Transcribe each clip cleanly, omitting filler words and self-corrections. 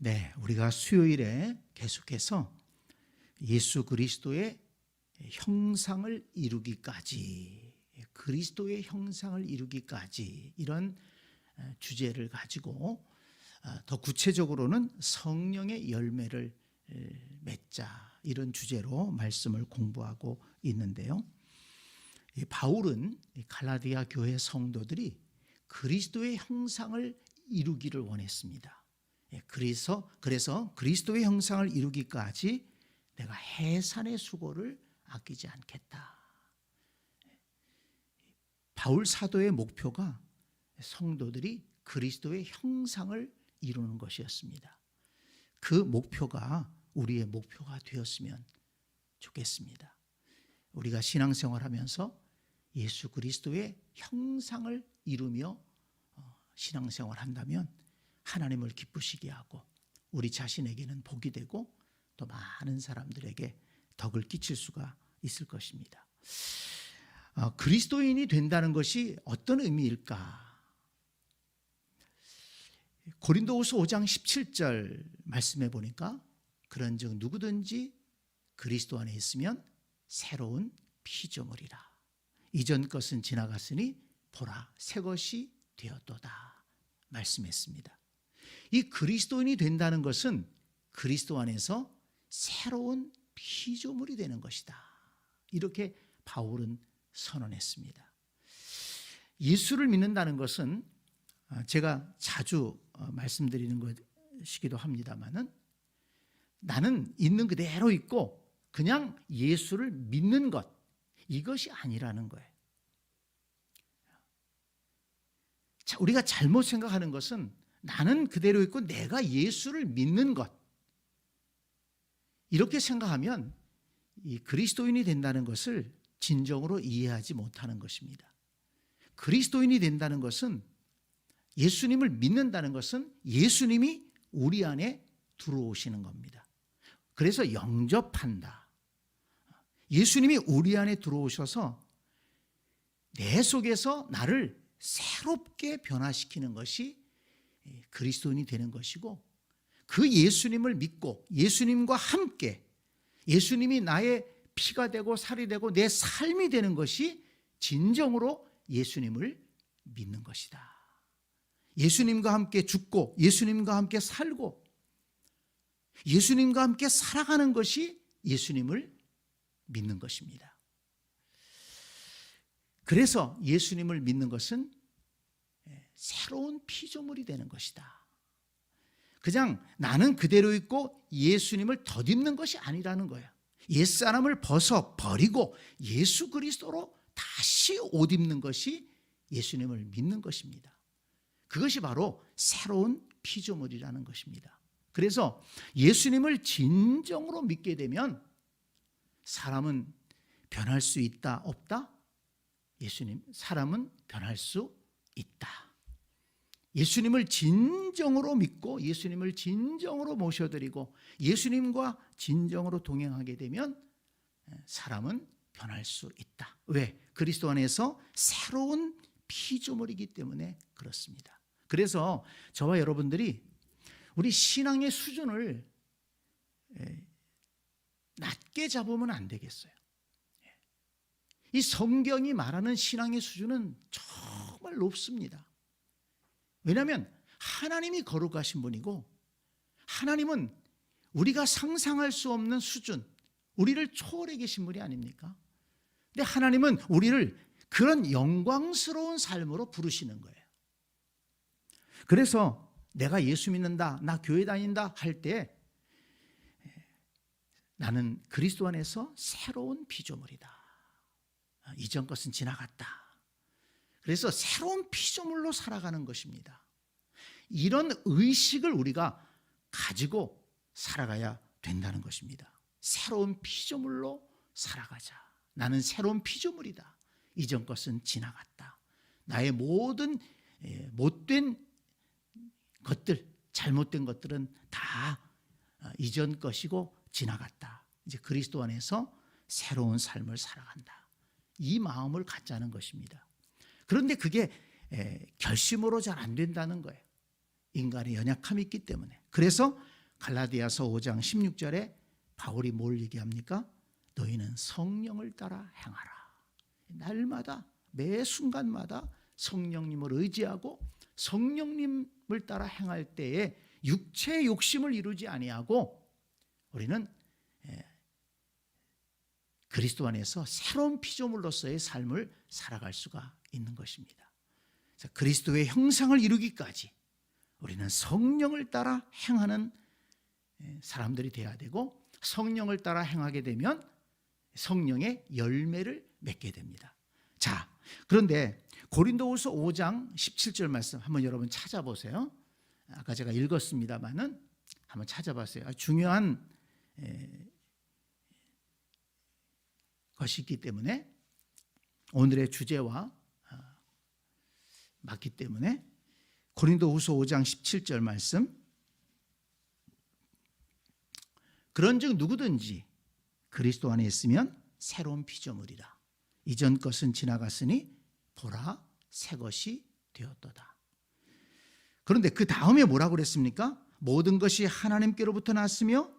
네, 우리가 수요일에 계속해서 예수 그리스도의 형상을 이루기까지, 그리스도의 형상을 이루기까지 이런 주제를 가지고 더 구체적으로는 성령의 열매를 맺자 이런 주제로 말씀을 공부하고 있는데요. 바울은 갈라디아 교회 성도들이 그리스도의 형상을 이루기를 원했습니다. 그래서 그리스도의 형상을 이루기까지 내가 해산의 수고를 아끼지 않겠다. 바울 사도의 목표가 성도들이 그리스도의 형상을 이루는 것이었습니다. 그 목표가 우리의 목표가 되었으면 좋겠습니다. 우리가 신앙생활하면서 예수 그리스도의 형상을 이루며 신앙생활한다면 하나님을 기쁘시게 하고 우리 자신에게는 복이 되고 또 많은 사람들에게 덕을 끼칠 수가 있을 것입니다. 그리스도인이 된다는 것이 어떤 의미일까? 고린도후서 5장 17절 말씀해 보니까 그런즉 누구든지 그리스도 안에 있으면 새로운 피조물이라. 이전 것은 지나갔으니 보라 새 것이 되었도다 말씀했습니다. 이 그리스도인이 된다는 것은 그리스도 안에서 새로운 피조물이 되는 것이다. 이렇게 바울은 선언했습니다. 예수를 믿는다는 것은 제가 자주 말씀드리는 것이기도 합니다만은 나는 있는 그대로 있고 그냥 예수를 믿는 것, 이것이 아니라는 거예요. 자, 우리가 잘못 생각하는 것은 나는 그대로 있고 내가 예수를 믿는 것, 이렇게 생각하면 이 그리스도인이 된다는 것을 진정으로 이해하지 못하는 것입니다. 그리스도인이 된다는 것은, 예수님을 믿는다는 것은 예수님이 우리 안에 들어오시는 겁니다. 그래서 영접한다. 예수님이 우리 안에 들어오셔서 내 속에서 나를 새롭게 변화시키는 것이 그리스도인이 되는 것이고, 그 예수님을 믿고 예수님과 함께 예수님이 나의 피가 되고 살이 되고 내 삶이 되는 것이 진정으로 예수님을 믿는 것이다. 예수님과 함께 죽고 예수님과 함께 살고 예수님과 함께 살아가는 것이 예수님을 믿는 것입니다. 그래서 예수님을 믿는 것은 새로운 피조물이 되는 것이다. 그냥 나는 그대로 있고 예수님을 덧입는 것이 아니라는 거예요. 옛사람을 벗어버리고 예수 그리스도로 다시 옷 입는 것이 예수님을 믿는 것입니다. 그것이 바로 새로운 피조물이라는 것입니다. 그래서 예수님을 진정으로 믿게 되면 사람은 변할 수 있다, 없다? 사람은 변할 수 있다. 예수님을 진정으로 믿고 예수님을 진정으로 모셔드리고 예수님과 진정으로 동행하게 되면 사람은 변할 수 있다. 왜? 그리스도 안에서 새로운 피조물이기 때문에 그렇습니다. 그래서 저와 여러분들이 우리 신앙의 수준을 낮게 잡으면 안 되겠어요. 이 성경이 말하는 신앙의 수준은 정말 높습니다. 왜냐하면 하나님이 거룩하신 분이고 하나님은 우리가 상상할 수 없는 수준, 우리를 초월해 계신 분이 아닙니까? 근데 하나님은 우리를 그런 영광스러운 삶으로 부르시는 거예요. 그래서 내가 예수 믿는다, 나 교회 다닌다 할 때 나는 그리스도 안에서 새로운 피조물이다. 이전 것은 지나갔다. 그래서 새로운 피조물로 살아가는 것입니다. 이런 의식을 우리가 가지고 살아가야 된다는 것입니다. 새로운 피조물로 살아가자. 나는 새로운 피조물이다. 이전 것은 지나갔다. 나의 모든 못된 것들, 잘못된 것들은 다 이전 것이고 지나갔다. 이제 그리스도 안에서 새로운 삶을 살아간다. 이 마음을 갖자는 것입니다. 그런데 그게 결심으로 잘 안 된다는 거예요. 인간의 연약함이 있기 때문에. 그래서 갈라디아서 5장 16절에 바울이 뭘 얘기합니까? 너희는 성령을 따라 행하라. 날마다 매 순간마다 성령님을 의지하고 성령님을 따라 행할 때에 육체의 욕심을 이루지 아니하고 우리는 그리스도 안에서 새로운 피조물로서의 삶을 살아갈 수가 있는 것입니다. 그리스도의 형상을 이루기까지 우리는 성령을 따라 행하는 사람들이 되어야 되고, 성령을 따라 행하게 되면 성령의 열매를 맺게 됩니다. 자, 그런데 고린도후서 5장 17절 말씀 한번 여러분 찾아보세요. 아까 제가 읽었습니다만은 한번 찾아봤어요. 중요한 것이 있기 때문에, 오늘의 주제와 맞기 때문에 고린도후서 5장 17절 말씀, 그런즉 누구든지 그리스도 안에 있으면 새로운 피조물이라. 이전 것은 지나갔으니 보라 새 것이 되었도다. 그런데 그 다음에 뭐라고 그랬습니까? 모든 것이 하나님께로부터 났으며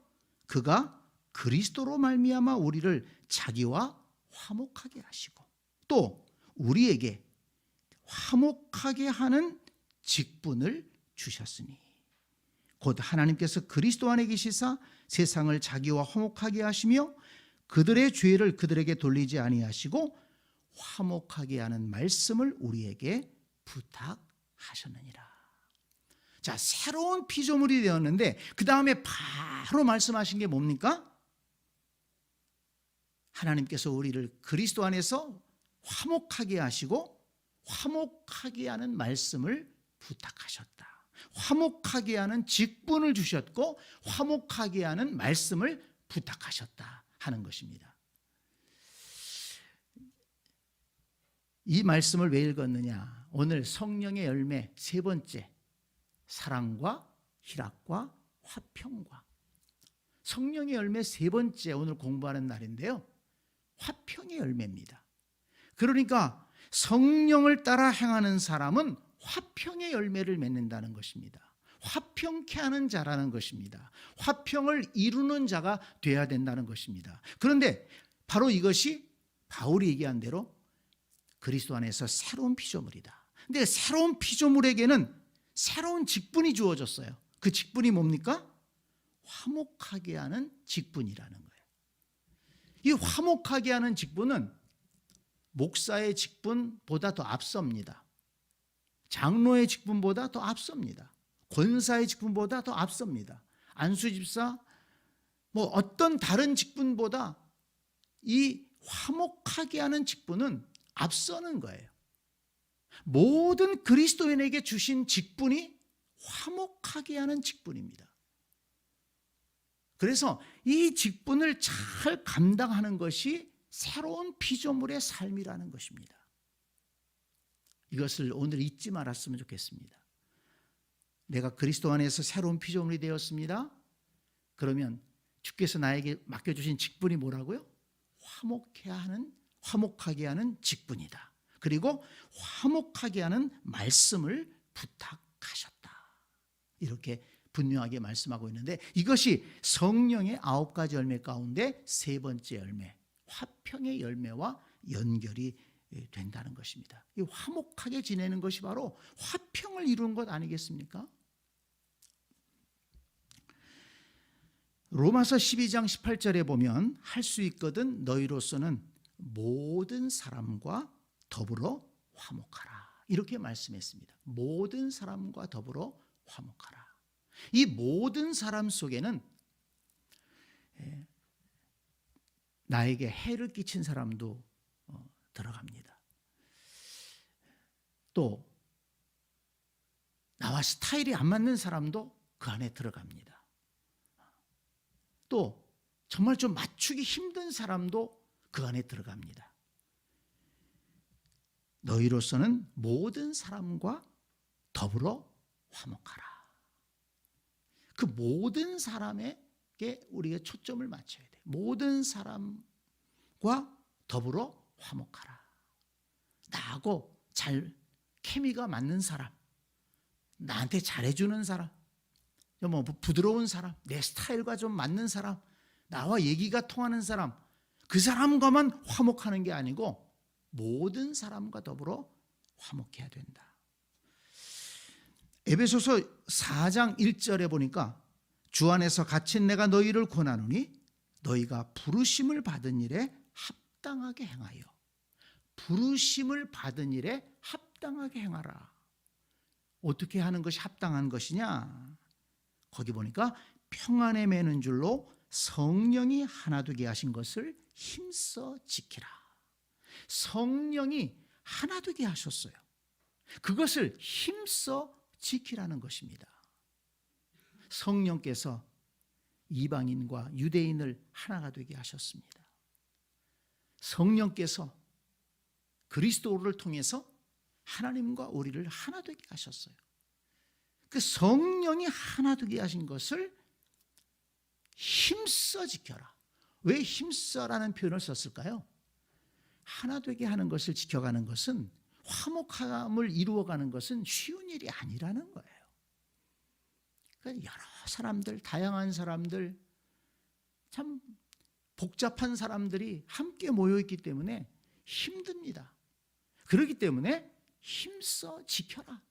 그가 그리스도로 말미암아 우리를 자기와 화목하게 하시고 또 우리에게 화목하게 하는 직분을 주셨으니 곧 하나님께서 그리스도 안에 계시사 세상을 자기와 화목하게 하시며 그들의 죄를 그들에게 돌리지 아니하시고 화목하게 하는 말씀을 우리에게 부탁하셨느니라. 자, 새로운 피조물이 되었는데 그 다음에 바로 말씀하신 게 뭡니까? 하나님께서 우리를 그리스도 안에서 화목하게 하시고 화목하게 하는 말씀을 부탁하셨다. 화목하게 하는 직분을 주셨고 화목하게 하는 말씀을 부탁하셨다 하는 것입니다. 이 말씀을 왜 읽었느냐? 오늘 성령의 열매 세 번째, 사랑과 희락과 화평과. 성령의 열매 세 번째 오늘 공부하는 날인데요, 화평의 열매입니다. 그러니까 성령을 따라 행하는 사람은 화평의 열매를 맺는다는 것입니다. 화평케 하는 자라는 것입니다. 화평을 이루는 자가 되어야 된다는 것입니다. 그런데 바로 이것이 바울이 얘기한 대로 그리스도 안에서 새로운 피조물이다. 근데 새로운 피조물에게는 새로운 직분이 주어졌어요. 그 직분이 뭡니까? 화목하게 하는 직분이라는 거예요. 이 화목하게 하는 직분은 목사의 직분보다 더 앞섭니다. 장로의 직분보다 더 앞섭니다. 권사의 직분보다 더 앞섭니다. 안수집사, 어떤 다른 직분보다 이 화목하게 하는 직분은 앞서는 거예요. 모든 그리스도인에게 주신 직분이 화목하게 하는 직분입니다. 그래서 이 직분을 잘 감당하는 것이 새로운 피조물의 삶이라는 것입니다. 이것을 오늘 잊지 말았으면 좋겠습니다. 내가 그리스도 안에서 새로운 피조물이 되었습니다. 그러면 주께서 나에게 맡겨주신 직분이 뭐라고요? 화목하게 하는 직분이다. 그리고 화목하게 하는 말씀을 부탁하셨다. 이렇게 분명하게 말씀하고 있는데, 이것이 성령의 9가지 열매 가운데 세 번째 열매, 화평의 열매와 연결이 된다는 것입니다. 이 화목하게 지내는 것이 바로 화평을 이루는 것 아니겠습니까? 로마서 12장 18절에 보면 할 수 있거든 너희로서는 모든 사람과 더불어 화목하라. 이렇게 말씀했습니다. 모든 사람과 더불어 화목하라. 이 모든 사람 속에는 나에게 해를 끼친 사람도 들어갑니다. 또 나와 스타일이 안 맞는 사람도 그 안에 들어갑니다. 또 정말 좀 맞추기 힘든 사람도 그 안에 들어갑니다. 너희로서는 모든 사람과 더불어 화목하라. 그 모든 사람에게 우리가 초점을 맞춰야 돼. 모든 사람과 더불어 화목하라. 나하고 잘 케미가 맞는 사람, 나한테 잘해주는 사람, 뭐 부드러운 사람, 내 스타일과 좀 맞는 사람, 나와 얘기가 통하는 사람, 그 사람과만 화목하는 게 아니고 모든 사람과 더불어 화목해야 된다. 에베소서 4장 1절에 보니까 주 안에서 갇힌 내가 너희를 권하노니 너희가 부르심을 받은 일에 합당하게 행하여, 부르심을 받은 일에 합당하게 행하라. 어떻게 하는 것이 합당한 것이냐? 거기 보니까 평안에 매는 줄로 성령이 하나 되게 하신 것을 힘써 지키라. 성령이 하나 되게 하셨어요. 그것을 힘써 지키라는 것입니다. 성령께서 이방인과 유대인을 하나가 되게 하셨습니다. 성령께서 그리스도를 통해서 하나님과 우리를 하나 되게 하셨어요. 그 성령이 하나 되게 하신 것을 힘써 지켜라. 왜 힘써라는 표현을 썼을까요? 하나 되게 하는 것을 지켜가는 것은, 화목함을 이루어가는 것은 쉬운 일이 아니라는 거예요. 그러니까 여러 사람들, 다양한 사람들, 참 복잡한 사람들이 함께 모여있기 때문에 힘듭니다. 그렇기 때문에 힘써 지켜라.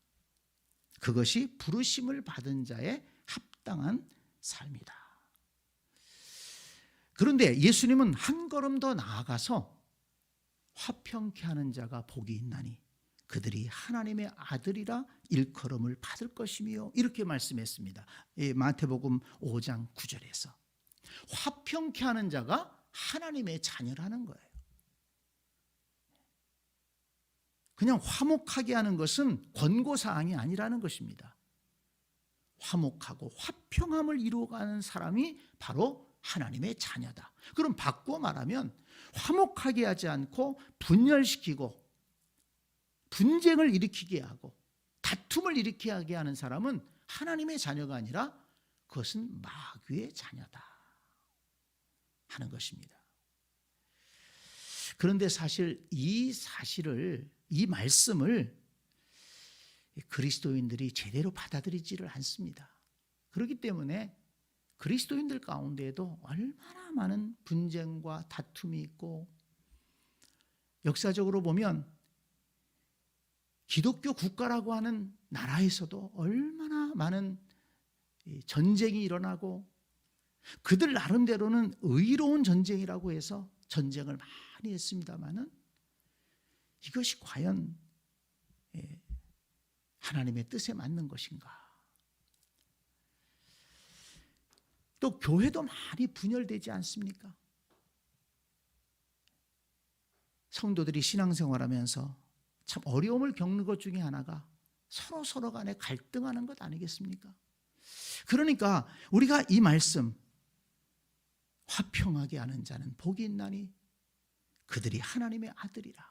그것이 부르심을 받은 자의 합당한 삶이다. 그런데 예수님은 한 걸음 더 나아가서 화평케 하는 자가 복이 있나니 그들이 하나님의 아들이라 일컬음을 받을 것이며, 이렇게 말씀했습니다. 마태복음 5장 9절에서 화평케 하는 자가 하나님의 자녀라는 거예요. 그냥 화목하게 하는 것은 권고사항이 아니라는 것입니다. 화목하고 화평함을 이루어가는 사람이 바로 하나님의 자녀다. 그럼 바꾸어 말하면 화목하게 하지 않고 분열시키고 분쟁을 일으키게 하고 다툼을 일으키게 하는 사람은 하나님의 자녀가 아니라 그것은 마귀의 자녀다 하는 것입니다. 그런데 사실 이 말씀을 그리스도인들이 제대로 받아들이지를 않습니다. 그렇기 때문에 그리스도인들 가운데에도 얼마나 많은 분쟁과 다툼이 있고, 역사적으로 보면 기독교 국가라고 하는 나라에서도 얼마나 많은 전쟁이 일어나고, 그들 나름대로는 의로운 전쟁이라고 해서 전쟁을 많이 했습니다마는 이것이 과연 하나님의 뜻에 맞는 것인가? 또 교회도 많이 분열되지 않습니까? 성도들이 신앙생활하면서 참 어려움을 겪는 것 중에 하나가 서로 간에 갈등하는 것 아니겠습니까? 그러니까 우리가 이 말씀, 화평하게 하는 자는 복이 있나니 그들이 하나님의 아들이라,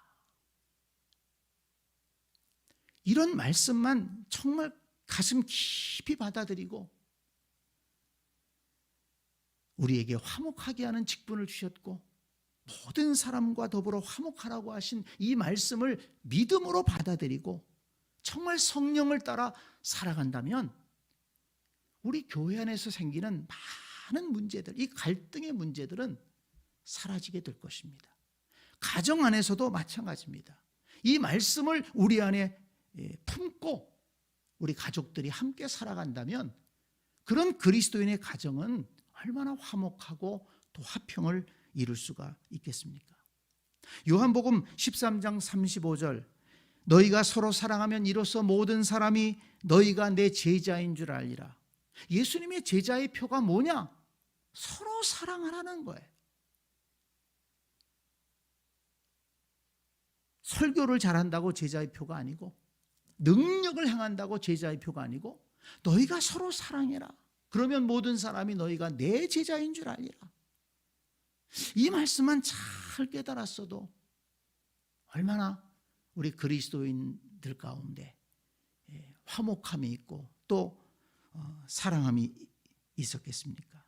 이런 말씀만 정말 가슴 깊이 받아들이고 우리에게 화목하게 하는 직분을 주셨고 모든 사람과 더불어 화목하라고 하신 이 말씀을 믿음으로 받아들이고 정말 성령을 따라 살아간다면 우리 교회 안에서 생기는 많은 문제들, 이 갈등의 문제들은 사라지게 될 것입니다. 가정 안에서도 마찬가지입니다. 이 말씀을 우리 안에 품고 우리 가족들이 함께 살아간다면 그런 그리스도인의 가정은 얼마나 화목하고 또 화평을 이룰 수가 있겠습니까? 요한복음 13장 35절, 너희가 서로 사랑하면 이로써 모든 사람이 너희가 내 제자인 줄 알리라. 예수님의 제자의 표가 뭐냐? 서로 사랑하라는 거예요. 설교를 잘한다고 제자의 표가 아니고, 능력을 행한다고 제자의 표가 아니고, 너희가 서로 사랑해라. 그러면 모든 사람이 너희가 내 제자인 줄 알리라. 이 말씀만 잘 깨달았어도 얼마나 우리 그리스도인들 가운데 화목함이 있고 또 사랑함이 있었겠습니까?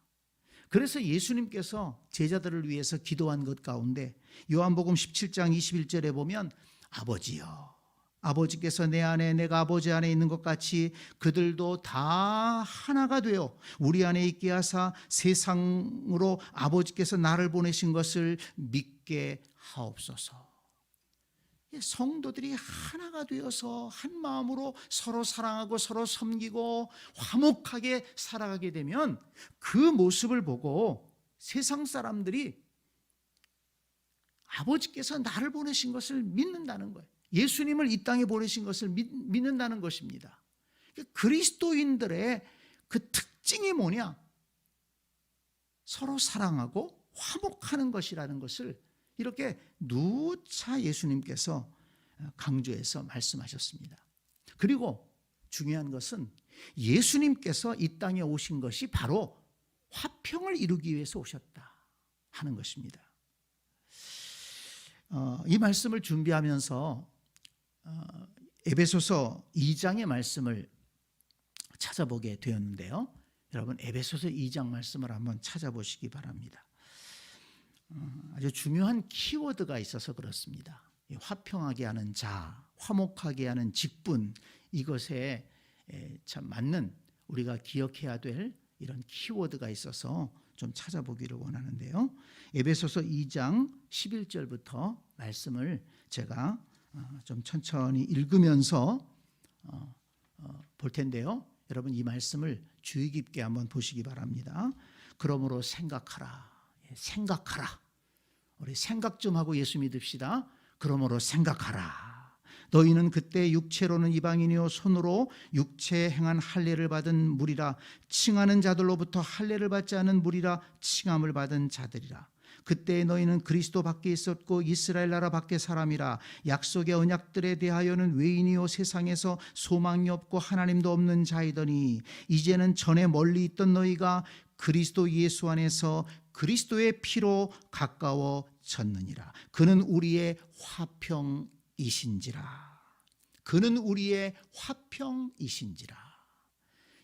그래서 예수님께서 제자들을 위해서 기도한 것 가운데 요한복음 17장 21절에 보면 아버지여 아버지께서 내 안에 내가 아버지 안에 있는 것 같이 그들도 다 하나가 되어 우리 안에 있게 하사 세상으로 아버지께서 나를 보내신 것을 믿게 하옵소서. 성도들이 하나가 되어서 한 마음으로 서로 사랑하고 서로 섬기고 화목하게 살아가게 되면 그 모습을 보고 세상 사람들이 아버지께서 나를 보내신 것을 믿는다는 거예요. 예수님을 이 땅에 보내신 것을 믿는다는 것입니다. 그리스도인들의 그 특징이 뭐냐? 서로 사랑하고 화목하는 것이라는 것을 이렇게 누차 예수님께서 강조해서 말씀하셨습니다. 그리고 중요한 것은 예수님께서 이 땅에 오신 것이 바로 화평을 이루기 위해서 오셨다 하는 것입니다. 이 말씀을 준비하면서 에베소서 2장의 말씀을 찾아보게 되었는데요. 여러분 에베소서 2장 말씀을 한번 찾아보시기 바랍니다. 아주 중요한 키워드가 있어서 그렇습니다. 화평하게 하는 자, 화목하게 하는 직분, 이것에 참 맞는 우리가 기억해야 될 이런 키워드가 있어서 좀 찾아보기를 원하는데요. 에베소서 2장 11절부터 말씀을 제가 좀 천천히 읽으면서 볼 텐데요. 여러분 이 말씀을 주의 깊게 한번 보시기 바랍니다. 그러므로 생각하라. 우리 생각 좀 하고 예수 믿읍시다. 그러므로 생각하라. 너희는 그때 육체로는 이방인이요 손으로 육체에 행한 할례를 받은 무리라. 칭하는 자들로부터 할례를 받지 않은 무리라. 칭함을 받은 자들이라. 그때 너희는 그리스도 밖에 있었고 이스라엘 나라 밖에 사람이라. 약속의 언약들에 대하여는 외인이요 세상에서 소망이 없고 하나님도 없는 자이더니 이제는 전에 멀리 있던 너희가 그리스도 예수 안에서 그리스도의 피로 가까워졌느니라. 그는 우리의 화평이신지라. 그는 우리의 화평이신지라.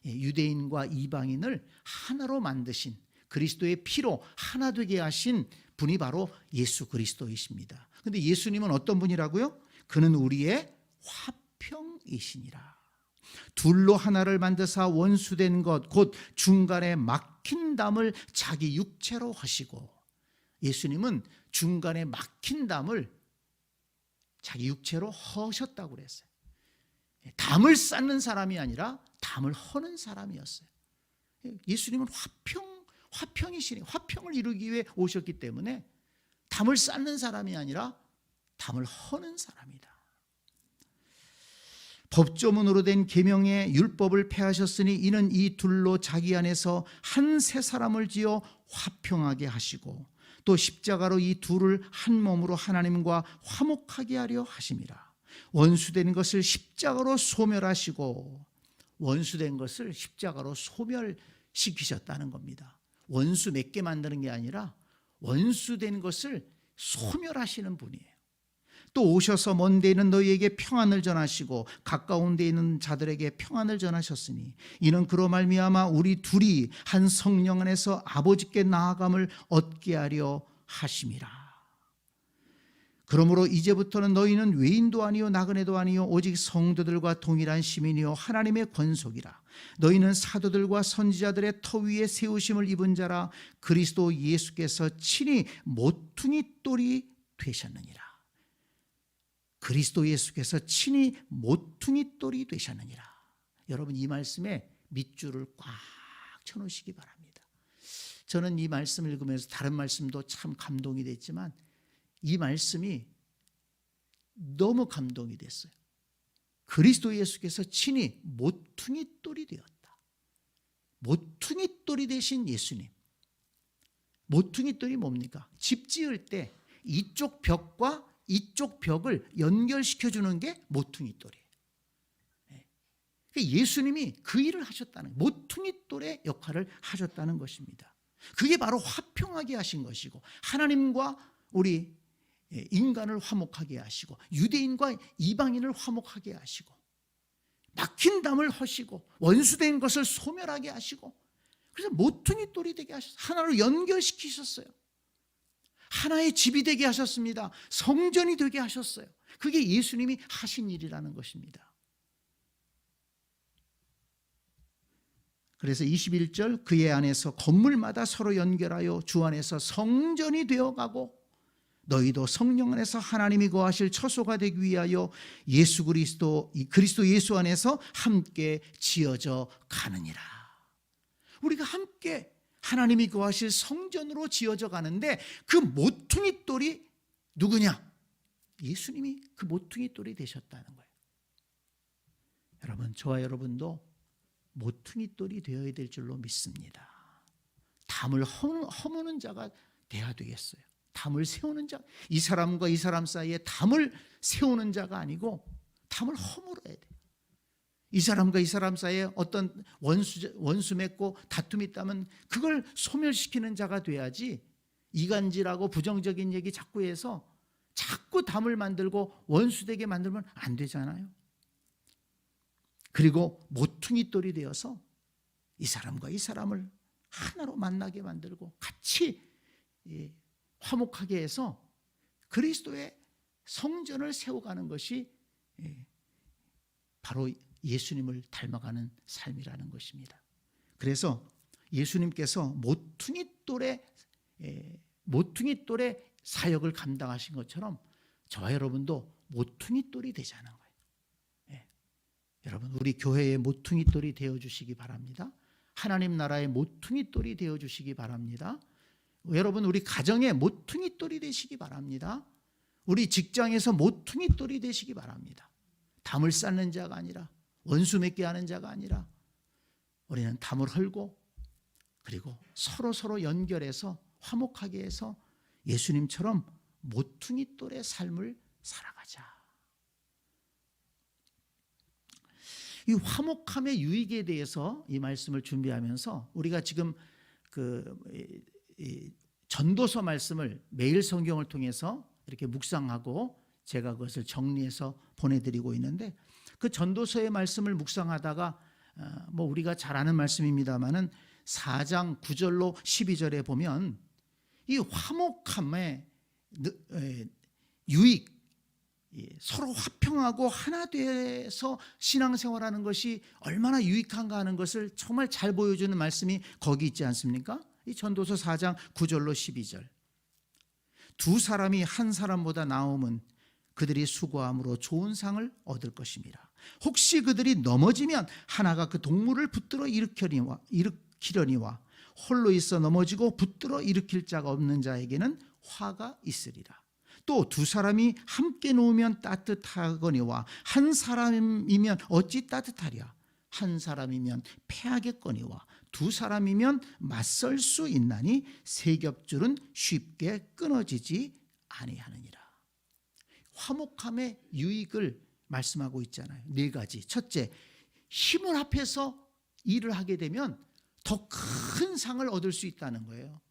유대인과 이방인을 하나로 만드신 그리스도의 피로 하나 되게 하신 분이 바로 예수 그리스도이십니다. 그런데 예수님은 어떤 분이라고요? 그는 우리의 화평이시니라. 둘로 하나를 만드사 원수된 것 곧 중간에 막힌 담을 자기 육체로 하시고, 예수님은 중간에 막힌 담을 자기 육체로 허셨다고 그랬어요. 담을 쌓는 사람이 아니라 담을 허는 사람이었어요. 예수님은 화평이시니 화평을 이루기 위해 오셨기 때문에 담을 쌓는 사람이 아니라 담을 허는 사람이다. 법조문으로 된 계명의 율법을 폐하셨으니 이는 이 둘로 자기 안에서 한 새 사람을 지어 화평하게 하시고 또 십자가로 이 둘을 한 몸으로 하나님과 화목하게 하려 하심이라. 원수된 것을 십자가로 소멸하시고, 원수된 것을 십자가로 소멸시키셨다는 겁니다. 원수 몇 개 만드는 게 아니라 원수된 것을 소멸하시는 분이에요. 또 오셔서 먼 데 있는 너희에게 평안을 전하시고 가까운 데 있는 자들에게 평안을 전하셨으니 이는 그로 말미암아 우리 둘이 한 성령 안에서 아버지께 나아감을 얻게 하려 하심이라. 그러므로 이제부터는 너희는 외인도 아니요 나그네도 아니요 오직 성도들과 동일한 시민이요 하나님의 권속이라. 너희는 사도들과 선지자들의 터 위에 세우심을 입은 자라. 그리스도 예수께서 친히 모퉁이 돌이 되셨느니라. 그리스도 예수께서 친히 모퉁이 돌이 되셨느니라. 여러분 이 말씀에 밑줄을 꽉 쳐놓으시기 바랍니다. 저는 이 말씀을 읽으면서 다른 말씀도 참 감동이 됐지만 이 말씀이 너무 감동이 됐어요. 그리스도 예수께서 친히 모퉁이 돌이 되었다. 모퉁이 돌이 되신 예수님. 모퉁이 돌이 뭡니까? 집 지을 때 이쪽 벽과 이쪽 벽을 연결시켜 주는 게 모퉁이 돌이에요. 예수님이 그 일을 하셨다는, 모퉁이 돌의 역할을 하셨다는 것입니다. 그게 바로 화평하게 하신 것이고, 하나님과 우리 인간을 화목하게 하시고, 유대인과 이방인을 화목하게 하시고, 막힌 담을 허시고, 원수된 것을 소멸하게 하시고, 그래서 모퉁이 돌이 되게 하셨어요. 하나로 연결시키셨어요. 하나의 집이 되게 하셨습니다. 성전이 되게 하셨어요. 그게 예수님이 하신 일이라는 것입니다. 그래서 21절 그의 안에서 건물마다 서로 연결하여 주 안에서 성전이 되어가고 너희도 성령 안에서 하나님이 거하실 처소가 되기 위하여 예수 그리스도 예수 안에서 함께 지어져 가느니라. 우리가 함께 하나님이 거하실 성전으로 지어져 가는데 그 모퉁이 돌이 누구냐? 예수님이 그 모퉁이 돌이 되셨다는 거예요. 여러분, 저와 여러분도 모퉁이 돌이 되어야 될 줄로 믿습니다. 담을 허무는 자가 돼야 되겠어요. 담을 세우는 자, 이 사람과 이 사람 사이에 담을 세우는 자가 아니고 담을 허물어야 돼요. 이 사람과 이 사람 사이에 어떤 원수 맺고 다툼이 있다면 그걸 소멸시키는 자가 돼야지, 이간질하고 부정적인 얘기 자꾸 해서 자꾸 담을 만들고 원수되게 만들면 안 되잖아요. 그리고 모퉁이 돌이 되어서 이 사람과 이 사람을 하나로 만나게 만들고 같이 화목하게 해서 그리스도의 성전을 세워가는 것이 바로 예수님을 닮아가는 삶이라는 것입니다. 그래서 예수님께서 모퉁이 돌의 사역을 감당하신 것처럼 저와 여러분도 모퉁이 돌이 되자는 거예요. 여러분, 우리 교회의 모퉁이 돌이 되어주시기 바랍니다. 하나님 나라의 모퉁이 돌이 되어주시기 바랍니다. 여러분, 우리 가정의 모퉁이 돌이 되시기 바랍니다. 우리 직장에서 모퉁이 돌이 되시기 바랍니다. 담을 쌓는 자가 아니라, 원수 맺게 하는 자가 아니라, 우리는 담을 헐고 그리고 서로 연결해서 화목하게 해서 예수님처럼 모퉁이 돌의 삶을 살아가자. 이 화목함의 유익에 대해서 이 말씀을 준비하면서 우리가 지금 전도서 말씀을 매일 성경을 통해서 이렇게 묵상하고 제가 그것을 정리해서 보내드리고 있는데, 그 전도서의 말씀을 묵상하다가 우리가 잘 아는 말씀입니다마는 4장 9절로 12절에 보면 이 화목함의 유익, 서로 화평하고 하나 돼서 신앙생활하는 것이 얼마나 유익한가 하는 것을 정말 잘 보여주는 말씀이 거기 있지 않습니까? 이 전도서 4장 9절로 12절. 두 사람이 한 사람보다 나음은 그들이 수고함으로 좋은 상을 얻을 것입니다. 혹시 그들이 넘어지면 하나가 그 동물을 붙들어 일으키려니와 홀로 있어 넘어지고 붙들어 일으킬 자가 없는 자에게는 화가 있으리라. 또 두 사람이 함께 누우면 따뜻하거니와 한 사람이면 어찌 따뜻하랴. 한 사람이면 패하겠거니와 두 사람이면 맞설 수 있나니 세 겹줄은 쉽게 끊어지지 아니하느니라. 화목함의 유익을 말씀하고 있잖아요. 4가지. 첫째, 힘을 합해서 일을 하게 되면 더 큰 상을 얻을 수 있다는 거예요.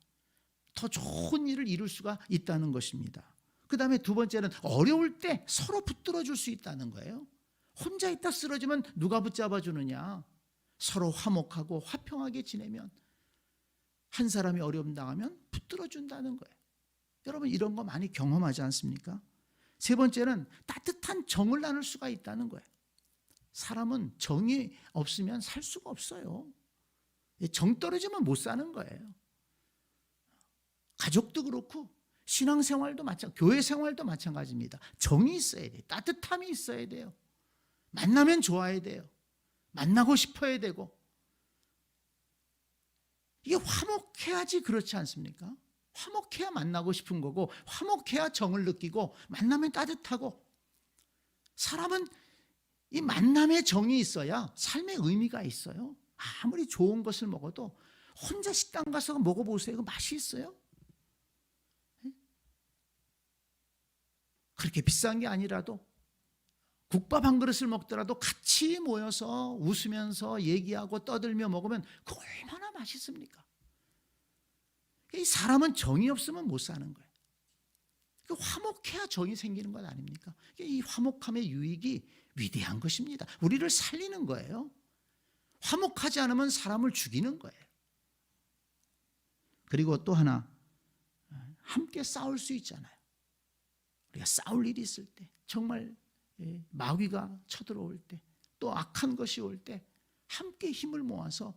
더 좋은 일을 이룰 수가 있다는 것입니다. 그 다음에 두 번째는 어려울 때 서로 붙들어 줄 수 있다는 거예요. 혼자 있다 쓰러지면 누가 붙잡아 주느냐. 서로 화목하고 화평하게 지내면, 한 사람이 어려움 당하면 붙들어 준다는 거예요. 여러분, 이런 거 많이 경험하지 않습니까? 세 번째는 따뜻한 정을 나눌 수가 있다는 거예요. 사람은 정이 없으면 살 수가 없어요. 정 떨어지면 못 사는 거예요. 가족도 그렇고 신앙생활도 교회 생활도 마찬가지입니다. 정이 있어야 돼요. 따뜻함이 있어야 돼요. 만나면 좋아야 돼요. 만나고 싶어야 되고. 이게 화목해야지 그렇지 않습니까? 화목해야 만나고 싶은 거고, 화목해야 정을 느끼고, 만나면 따뜻하고. 사람은 이 만남의 정이 있어야 삶의 의미가 있어요. 아무리 좋은 것을 먹어도 혼자 식당 가서 먹어보세요. 이거 맛이 있어요? 그렇게 비싼 게 아니라도 국밥 한 그릇을 먹더라도 같이 모여서 웃으면서 얘기하고 떠들며 먹으면 그거 얼마나 맛있습니까? 이 사람은 정이 없으면 못 사는 거예요. 화목해야 정이 생기는 것 아닙니까? 이 화목함의 유익이 위대한 것입니다. 우리를 살리는 거예요. 화목하지 않으면 사람을 죽이는 거예요. 그리고 또 하나, 함께 싸울 수 있잖아요. 우리가 싸울 일이 있을 때, 정말 마귀가 쳐들어올 때, 또 악한 것이 올 때 함께 힘을 모아서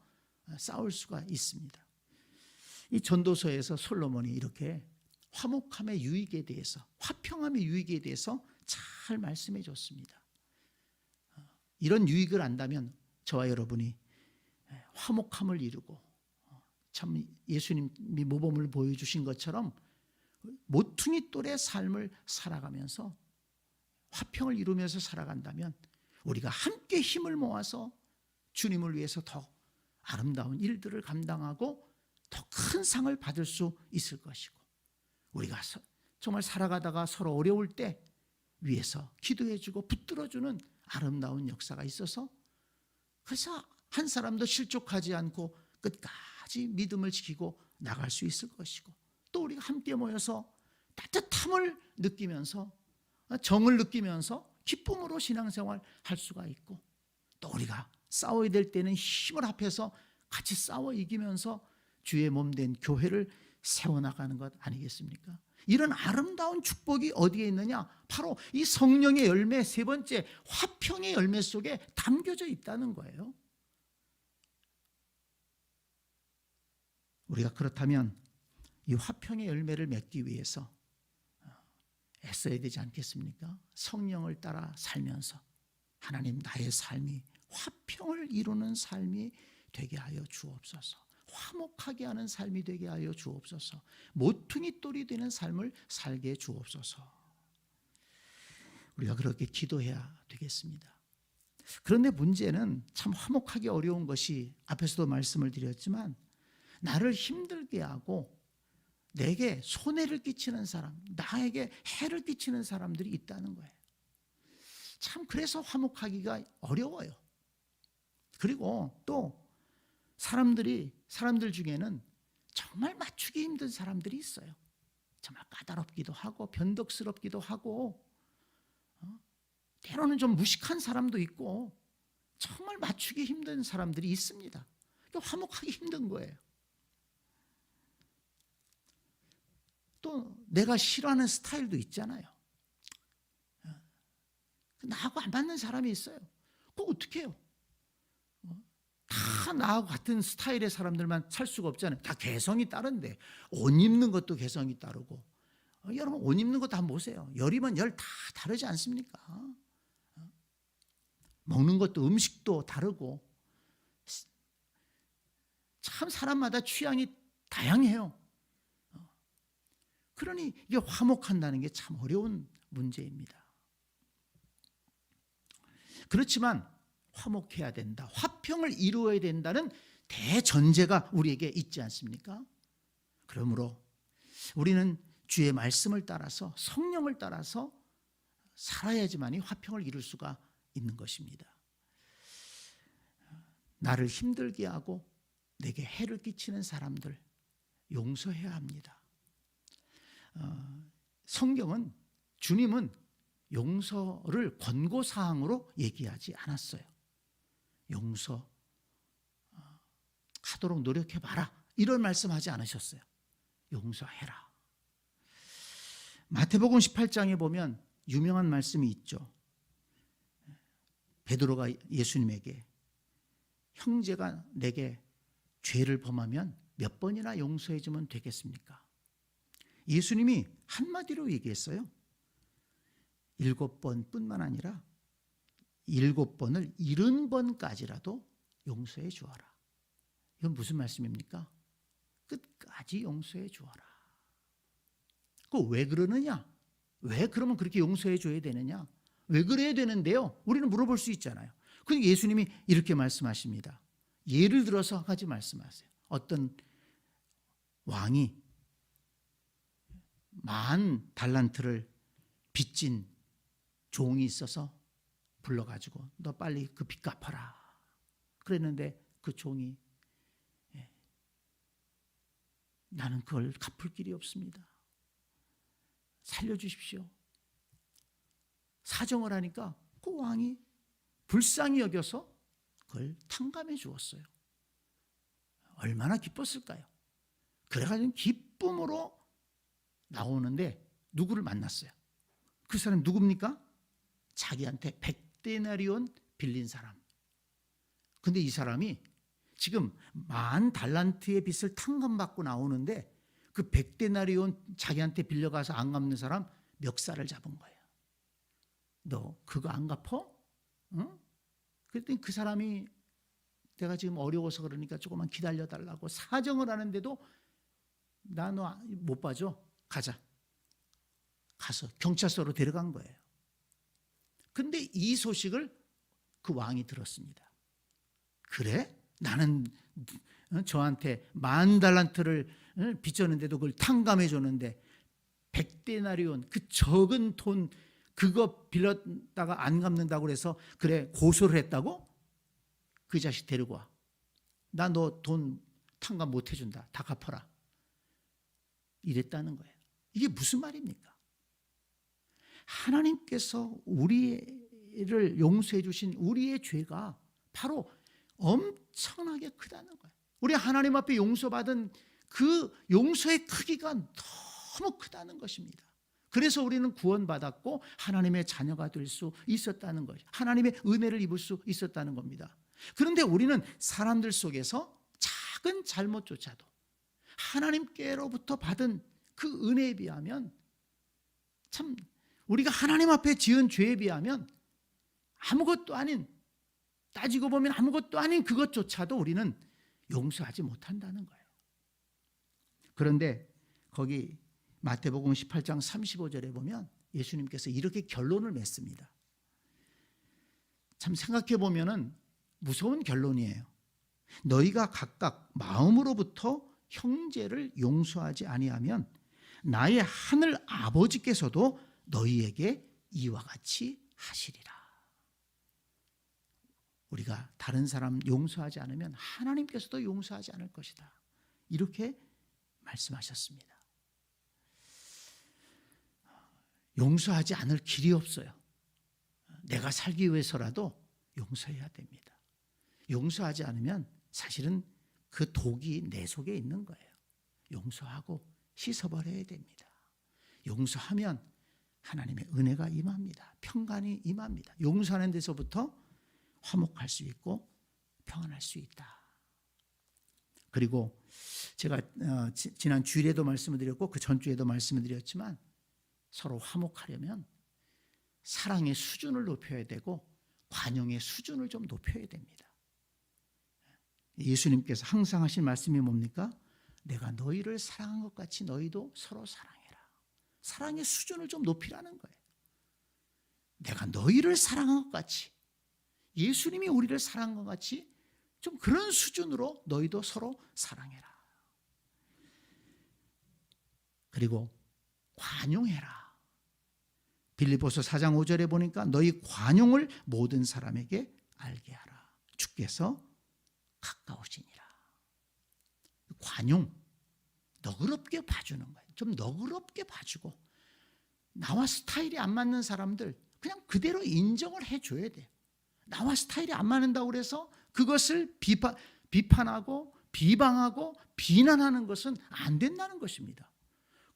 싸울 수가 있습니다. 이 전도서에서 솔로몬이 이렇게 화목함의 유익에 대해서, 화평함의 유익에 대해서 잘 말씀해 줬습니다. 이런 유익을 안다면 저와 여러분이 화목함을 이루고, 참 예수님이 모범을 보여주신 것처럼 모퉁이 돌의 삶을 살아가면서 화평을 이루면서 살아간다면 우리가 함께 힘을 모아서 주님을 위해서 더 아름다운 일들을 감당하고 더 큰 상을 받을 수 있을 것이고, 우리가 정말 살아가다가 서로 어려울 때 위에서 기도해주고 붙들어주는 아름다운 역사가 있어서, 그래서 한 사람도 실족하지 않고 끝까지 믿음을 지키고 나갈 수 있을 것이고, 또 우리가 함께 모여서 따뜻함을 느끼면서, 정을 느끼면서 기쁨으로 신앙생활 할 수가 있고, 또 우리가 싸워야 될 때는 힘을 합해서 같이 싸워 이기면서 주의 몸 된 교회를 세워나가는 것 아니겠습니까? 이런 아름다운 축복이 어디에 있느냐? 바로 이 성령의 열매, 세 번째 화평의 열매 속에 담겨져 있다는 거예요. 우리가 그렇다면 이 화평의 열매를 맺기 위해서 애써야 되지 않겠습니까? 성령을 따라 살면서 하나님, 나의 삶이 화평을 이루는 삶이 되게 하여 주옵소서. 화목하게 하는 삶이 되게 하여 주옵소서. 모퉁이 돌이 되는 삶을 살게 주옵소서. 우리가 그렇게 기도해야 되겠습니다. 그런데 문제는 참 화목하기 어려운 것이, 앞에서도 말씀을 드렸지만, 나를 힘들게 하고 내게 손해를 끼치는 사람, 나에게 해를 끼치는 사람들이 있다는 거예요. 참 그래서 화목하기가 어려워요. 그리고 또 사람들 중에는 정말 맞추기 힘든 사람들이 있어요. 정말 까다롭기도 하고 변덕스럽기도 하고, 때로는 좀 무식한 사람도 있고, 정말 맞추기 힘든 사람들이 있습니다. 화목하기 힘든 거예요. 또 내가 싫어하는 스타일도 있잖아요. 나하고 안 맞는 사람이 있어요. 그거 어떻게 해요? 다 나하고 같은 스타일의 사람들만 살 수가 없잖아요. 다 개성이 다른데, 옷 입는 것도 개성이 다르고, 여러분 옷 입는 것도 한번 보세요. 열이면 열 다 다르지 않습니까? 먹는 것도 음식도 다르고, 참 사람마다 취향이 다양해요. 그러니 이게 화목한다는 게 참 어려운 문제입니다. 그렇지만 화목해야 된다, 화평을 이루어야 된다는 대전제가 우리에게 있지 않습니까? 그러므로 우리는 주의 말씀을 따라서, 성령을 따라서 살아야지만이 화평을 이룰 수가 있는 것입니다. 나를 힘들게 하고 내게 해를 끼치는 사람들 용서해야 합니다. 성경은, 주님은 용서를 권고사항으로 얘기하지 않았어요. 용서하도록 노력해봐라, 이런 말씀하지 않으셨어요. 용서해라. 마태복음 18장에 보면 유명한 말씀이 있죠. 베드로가 예수님에게, 형제가 내게 죄를 범하면 몇 번이나 용서해주면 되겠습니까? 예수님이 한마디로 얘기했어요. 7번 뿐만 아니라 7번을 70번까지라도 용서해 주어라. 이건 무슨 말씀입니까? 끝까지 용서해 주어라. 그거 왜 그러느냐? 왜 그러면 그렇게 용서해 줘야 되느냐? 왜 그래야 되는데요? 우리는 물어볼 수 있잖아요. 그러니까 예수님이 이렇게 말씀하십니다. 예를 들어서 한 가지 말씀하세요. 어떤 왕이 10,000달란트를 빚진 종이 있어서 불러가지고, 너 빨리 그 빚 갚아라 그랬는데, 그 종이, 나는 그걸 갚을 길이 없습니다, 살려주십시오, 사정을 하니까 그 왕이 불쌍히 여겨서 그걸 탕감해 주었어요. 얼마나 기뻤을까요? 그래가지고 기쁨으로 나오는데 누구를 만났어요? 그 사람이 누굽니까? 자기한테 100데나리온 빌린 사람. 근데 이 사람이 지금 10,000달란트의 빚을 탕감받고 나오는데 그 100데나리온 자기한테 빌려가서 안 갚는 사람 멱살을 잡은 거예요. 너 그거 안 갚어? 응? 그랬더니 그 사람이 내가 지금 어려워서 그러니까 조금만 기다려달라고 사정을 하는데도 나 너 못 봐줘. 가자. 가서 경찰서로 데려간 거예요. 근데 이 소식을 그 왕이 들었습니다. 그래? 나는 저한테 10,000달란트를 빚졌는데도 그걸 탕감해 줬는데 100데나리온 그 적은 돈 그거 빌렸다가 안 갚는다고 그래서 그래 고소를 했다고? 그 자식 데리고 와. 나 너 돈 탕감 못 해준다. 다 갚아라. 이랬다는 거예요. 이게 무슨 말입니까? 하나님께서 우리를 용서해 주신 우리의 죄가 바로 엄청나게 크다는 거예요. 우리 하나님 앞에 용서받은 그 용서의 크기가 너무 크다는 것입니다. 그래서 우리는 구원받았고 하나님의 자녀가 될 수 있었다는 것이죠. 하나님의 은혜를 입을 수 있었다는 겁니다. 그런데 우리는 사람들 속에서 작은 잘못조차도 하나님께로부터 받은 그 은혜에 비하면 참 우리가 하나님 앞에 지은 죄에 비하면 아무것도 아닌, 따지고 보면 아무것도 아닌 그것조차도 우리는 용서하지 못한다는 거예요. 그런데 거기 마태복음 18장 35절에 보면 예수님께서 이렇게 결론을 맺습니다. 참 생각해 보면은 무서운 결론이에요. 너희가 각각 마음으로부터 형제를 용서하지 아니하면 나의 하늘 아버지께서도 너희에게 이와 같이 하시리라. 우리가 다른 사람 용서하지 않으면 하나님께서도 용서하지 않을 것이다. 이렇게 말씀하셨습니다. 용서하지 않을 길이 없어요. 내가 살기 위해서라도 용서해야 됩니다. 용서하지 않으면 사실은 그 독이 내 속에 있는 거예요. 용서하고 씻어버려야 됩니다. 용서하면 하나님의 은혜가 임합니다. 평강이 임합니다. 용서하는 데서부터 화목할 수 있고 평안할 수 있다. 그리고 제가 지난 주일에도 말씀을 드렸고 그 전주에도 말씀을 드렸지만 서로 화목하려면 사랑의 수준을 높여야 되고 관용의 수준을 좀 높여야 됩니다. 예수님께서 항상 하신 말씀이 뭡니까? 내가 너희를 사랑한 것 같이 너희도 서로 사랑해라. 사랑의 수준을 좀 높이라는 거예요. 내가 너희를 사랑한 것 같이, 예수님이 우리를 사랑한 것 같이 좀 그런 수준으로 너희도 서로 사랑해라. 그리고 관용해라. 빌립보서 4장 5절에 보니까 너희 관용을 모든 사람에게 알게 하라. 주께서 가까우시니라. 관용, 너그럽게 봐주는 거예요. 좀 너그럽게 봐주고 나와 스타일이 안 맞는 사람들 그냥 그대로 인정을 해줘야 돼요. 나와 스타일이 안 맞는다고 해서 그것을 비판하고 비방하고 비난하는 것은 안 된다는 것입니다.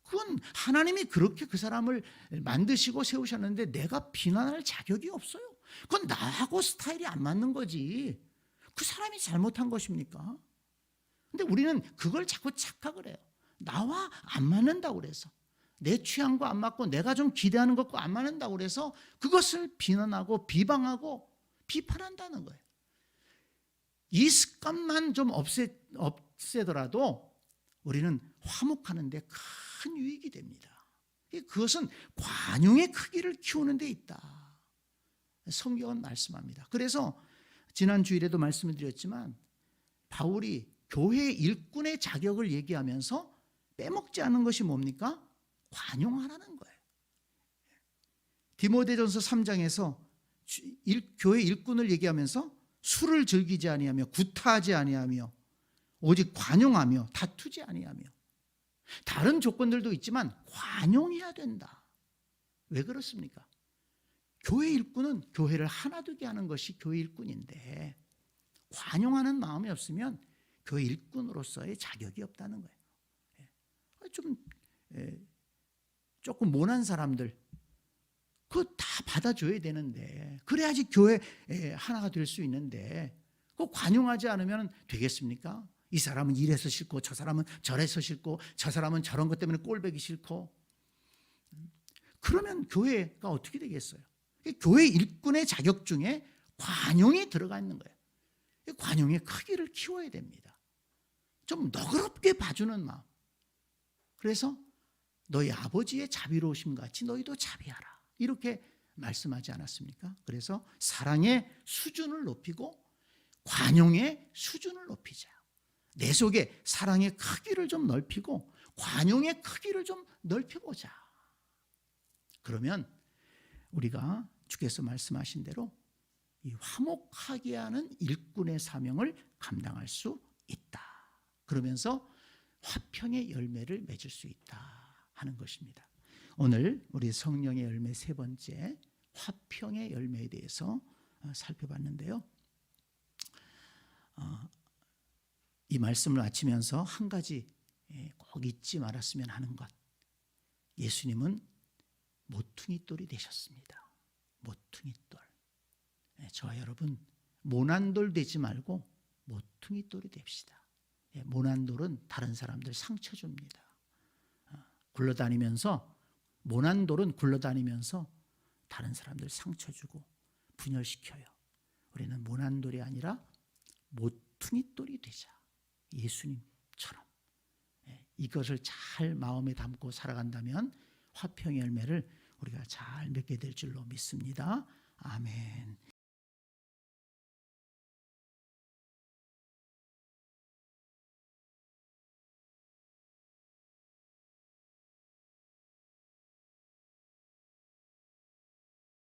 그건 하나님이 그렇게 그 사람을 만드시고 세우셨는데 내가 비난할 자격이 없어요. 그건 나하고 스타일이 안 맞는 거지. 그 사람이 잘못한 것입니까? 근데 우리는 그걸 자꾸 착각을 해요. 나와 안 맞는다고 그래서 내 취향과 안 맞고 내가 좀 기대하는 것과 안 맞는다고 그래서 그것을 비난하고 비방하고 비판한다는 거예요. 이 습관만 좀 없애더라도 우리는 화목하는 데 큰 유익이 됩니다. 그것은 관용의 크기를 키우는 데 있다. 성경은 말씀합니다. 그래서 지난 주일에도 말씀을 드렸지만 바울이 교회 일꾼의 자격을 얘기하면서 빼먹지 않은 것이 뭡니까? 관용하라는 거예요. 디모데전서 3장에서 교회 일꾼을 얘기하면서 술을 즐기지 아니하며 구타하지 아니하며 오직 관용하며 다투지 아니하며 다른 조건들도 있지만 관용해야 된다. 왜 그렇습니까? 교회 일꾼은 교회를 하나되게 하는 것이 교회 일꾼인데 관용하는 마음이 없으면 교회 일꾼으로서의 자격이 없다는 거예요. 조금 모난 사람들 그거 다 받아줘야 되는데, 그래야지 교회 하나가 될 수 있는데, 그거 관용하지 않으면 되겠습니까? 이 사람은 이래서 싫고, 저 사람은 저래서 싫고, 저 사람은 저런 것 때문에 꼴보기 싫고, 그러면 교회가 어떻게 되겠어요? 교회 일꾼의 자격 중에 관용이 들어가 있는 거예요. 관용의 크기를 키워야 됩니다. 좀 너그럽게 봐주는 마음. 그래서 너희 아버지의 자비로우심 같이 너희도 자비하라, 이렇게 말씀하지 않았습니까? 그래서 사랑의 수준을 높이고 관용의 수준을 높이자. 내 속에 사랑의 크기를 좀 넓히고 관용의 크기를 좀 넓혀보자. 그러면 우리가 주께서 말씀하신 대로 이 화목하게 하는 일꾼의 사명을 감당할 수 있다. 그러면서 화평의 열매를 맺을 수 있다 하는 것입니다. 오늘 우리 성령의 열매 세 번째, 화평의 열매에 대해서 살펴봤는데요. 이 말씀을 마치면서 한 가지 꼭 잊지 말았으면 하는 것. 예수님은 모퉁이 돌이 되셨습니다. 모퉁이 돌. 저와 여러분, 모난돌 되지 말고 모퉁이 돌이 됩시다. 모난돌은 다른 사람들 상처 줍니다. 굴러다니면서, 모난돌은 굴러다니면서 다른 사람들 상처 주고 분열시켜요. 우리는 모난돌이 아니라 모퉁이 돌이 되자. 예수님처럼. 이것을 잘 마음에 담고 살아간다면 화평의 열매를 우리가 잘 맺게 될 줄로 믿습니다. 아멘.